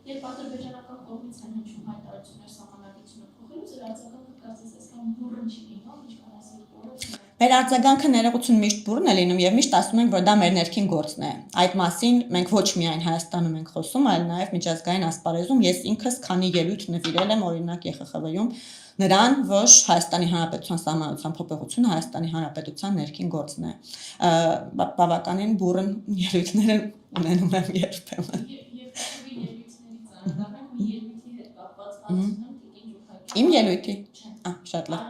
Երբ ադրբեջանական կողմից են հնչում հայտարարություններ սահմանադրությունը փոխելուց, իր արձագանքը կարծես այսքան բուռն չի լինում, ինչքան այս երկու օրը։ Մեր արձագանքը ներողություն միշտ բուռն է լինում եւ միշտ ասում ենք, որ դա մեր ներքին գործն է։ Այդ մասին մենք ոչ միայն Հայաստանում ենք խոսում, այլ նաեւ միջազգային ասպարեզում ես ինքս քանի ելույթ նվիրել եմ օրինակ ԵԽԽՎ-ում նրան, որ Հայաստանի Հանրապետության սահմանադրության փոփոխությունը Հայաստանի Հանրապետության ներքին գործն է։ Բավականին բուռն ելույթներ ունենում եմ երբեմն։ Իմ ելույթի։ Շատ լավ։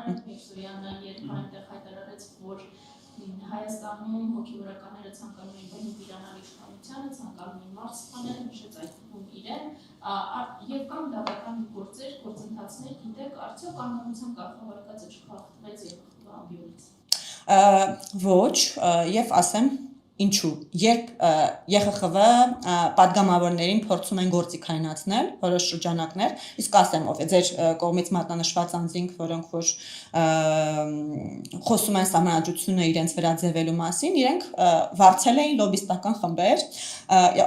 Հայաստանում հոգեվորականները ցանկանում են բնի իրանալ իշխանությանը, ցանկանում են մարդ սպանել, նշեց այդ բուն իրեն, եւ կամ դատական գործեր, գործընթացներ, գիտեք, արդյոք անհանրության կարգավարկածը չխախտվեց ԵԽԽՎ-ից։ Ոչ, եւ ասեմ ինչու, երբ ԵԽԽՎ պատգամավորներին փորձում են գործիքայնացնել որոշ շրջանակներ, իսկ ասեմ ով է ձեր կողմից մատնանշված անձինք, որոնք որ խոսում են սահմանադրությունը իրենց վրա ձևելու մասին, իրենք վարձել էին լոբիստական խմբեր,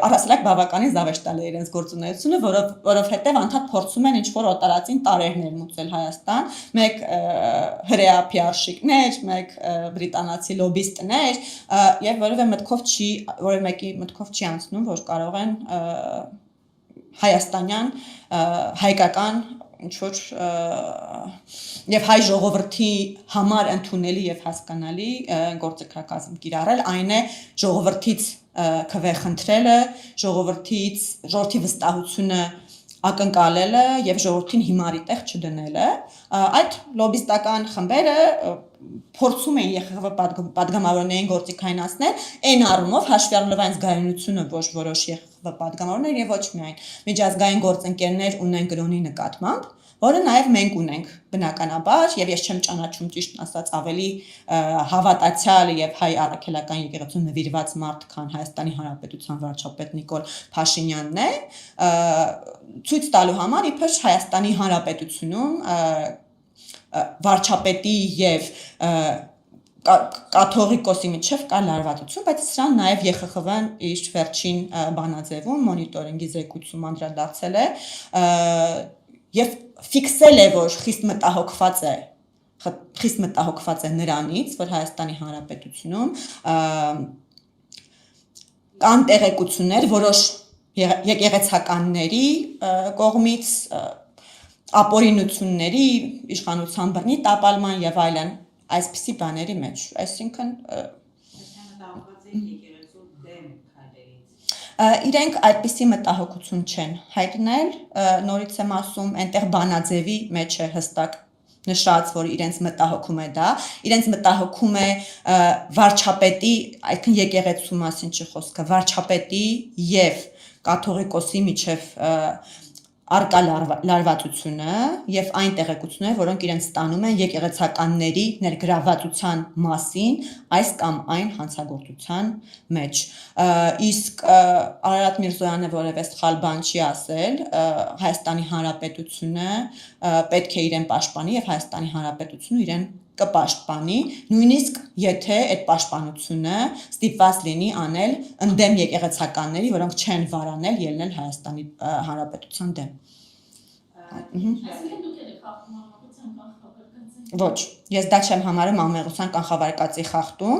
առասարակ բավականին զավեշտալ է իրենց գործունեությունը, որովհետև անդադ փորձում են ինչ-որ օտարածին տարերներ մուծել Հայաստան, մեկ հրեա PR-շիկներ, մեկ բրիտանացի լոբիստներ, եւ որևէ մեկի մտքով չի անցնում, որ կարող են հայաստանյան հայկական ինչ-որ եւ հայ ժողովրդի համար ընդունելի եւ հասկանալի գործիքակազմ կիրառել, այն է ժողովրդից քվեխնդրելը, ժողովրդի վստահությունը ակնկալելը եւ ժողովրդին հիմարի տեղ չդնելը, այդ լոբիստական խմբերը փորձում են ԵԽԽՎ պատգամավորներին գործիքայնացնել, այն առումով հաշվի առնելով այն զգայունությունը, որ որոշ ԵԽԽՎ պատգամավորներ եւ ոչ միայն միջազգային գործընկերներ ունեն կրոնի նկատմամբ, որը նաեւ մենք ունենք բնականաբար եւ ես չեմ ճանաչում ճիշտ ասած ավելի հավատացյալ եւ հայ առաքելական եկեղեցու նվիրված մարդ, քան Հայաստանի Հանրապետության վարչապետ Նիկոլ Փաշինյանն է, ցույց տալու համար իբր Հայաստանի Հանրապետությունում վարչապետի եւ կաթողիկոսի միջև կա լարվածություն, բայց սրան նաեւ ԵԽԽՎ-ն իր վերջին բանաձևում մոնիտորինգի զեկույցում անդրադարձել է եւ ֆիքսել է, որ խիստ մտահոգված է նրանից, որ Հայաստանի Հանրապետությունում կան տեղեկություններ որոշ եկեղեցականների կողմից ապօրինությունների, իշխանության բռնի տապալման եւ այլն այսպիսի բաների մեջ, այսինքն իրենք այդպիսի մտահոգություն չեն հայտնել, նորից եմ ասում, այնտեղ բանաձևի մեջ է հստակ նշած, որ իրենց մտահոգում է դա, իրենց մտահոգում է վարչապետի, այդքան եկեղեցու մասին չի խոսքը, վարչապետի եւ կաթողիկոսի միջև արկա լարվածությունը եւ այն տեղեկությունները, որոնք իրենց ստանում են եկեղեցականների ներգրավվածության մասին այս կամ այն հանցագործության մեջ։ Իսկ Արարատ Միրզոյանը որևէ սխալ բան չի ասել, Հայաստանի Հանրապետությունը պետք է իրեն պաշտպանի եւ Հայաստանի Հանրապետությունը իրեն կպաշտպանի, նույնիսկ եթե այդ պաշտպանությունը ստիպված լինի անել ընդդեմ եկեղեցականների, որոնք չեն վարանել ելնել Հայաստանի Հանրապետության դեմ։ Ոչ, ես դա չեմ համարում անմեղության կանխավարկածի խախտում,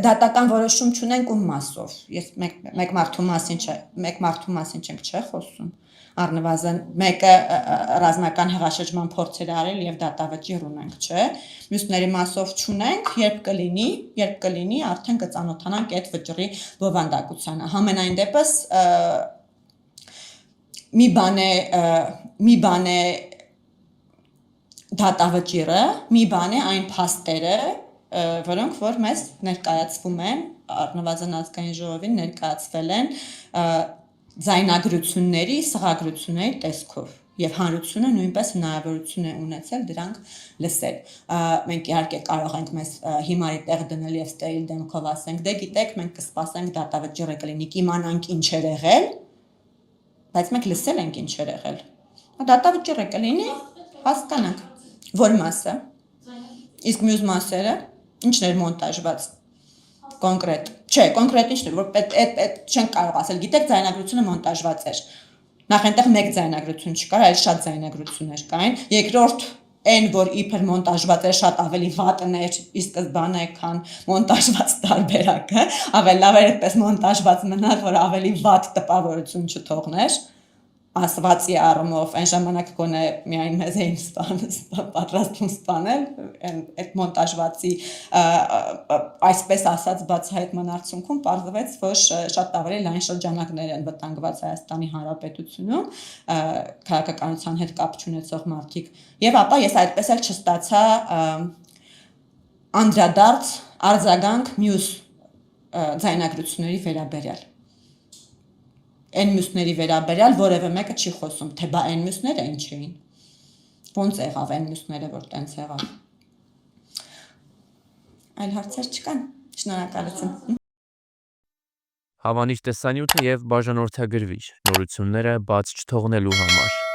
դատական որոշում չունենք ում մասով, ես մեկ մարդու մասին չենք չէ խոսում, առնվազն մեկը ռազմական հեղաշրջման փորձեր արել եւ դատավճիռ ունենք, չէ, մյուսների մասով չունենք, երբ կլինի արդեն կծանոթանանք այդ վճռի բովանդակությանը։ Համենայն դեպս մի բան է դատավճիռը, մի բան է այն փաստերը, որոնք որ մեզ ներկայացվում են, առնվազն ազգային ժողովին ներկայացվել են ձայնագրությունների, սղագրությունների տեսքով եւ հանրությունը նույնպես հնարավորություն է ունեցել դրանք լսել։ Մենք իհարկե կարող ենք մեզ հիմարի տեղ դնել եւ ստերիլ դեմքով ասենք, դե գիտեք, մենք կսպասենք դատավճիռը կլինի, կիմանանք ինչ էր եղել, բայց մենք լսել ենք ինչ էր եղել։ Դատավճիռը կլինի, հասկանանք, որ մասը։ Իսկ մյուս մասերը ինչն էր մոնտաժված կոնկրետ Չէ, կոնկրետ ինչն է, որ այդ չենք կարող ասել, գիտեք, ձայնագրությունը մոնտաժված էր։ Նախ այնտեղ մեկ ձայնագրություն չկար, այլ շատ ձայնագրություններ կային։ Երկրորդ այն, որ իբր մոնտաժված էր, շատ ավելի վատն էր ի սկզբանե, քան մոնտաժված տարբերակը, ավելի լավ էր այդպես մոնտաժված մնար, որ ավելի վատ տպավորություն չթողներ։ Ասվածի առումով այն ժամանակ գոնե միայն մեզ էին պատրաստվում սպանել այդ մոնտաժվածի այսպես ասած բացահայտման արդյունքում պարզվեց, որ շատ ավելի լայն շրջանակներ են վտանգված Հայաստանի Հանրապետությունում քաղաքականության հետ կապ չունեցող մարդիկ եւ ապա ես այդպես էլ չստացա անդրադարձ արձագանք մյուս ձայնագրությունների վերաբերյալ Այն մյուսների վերաբերյալ որևէ մեկը չի խոսում, թե բա այն մյուսները ինչ էին։ Ոնց եղավ այն մյուսները, որ տենց եղավ։ Այլ հարցեր չկան։ Շնորհակալություն։ Հավանիր տեսանյութը եւ բաժանորդագրվիր նորությունները բաց չթողնելու համար։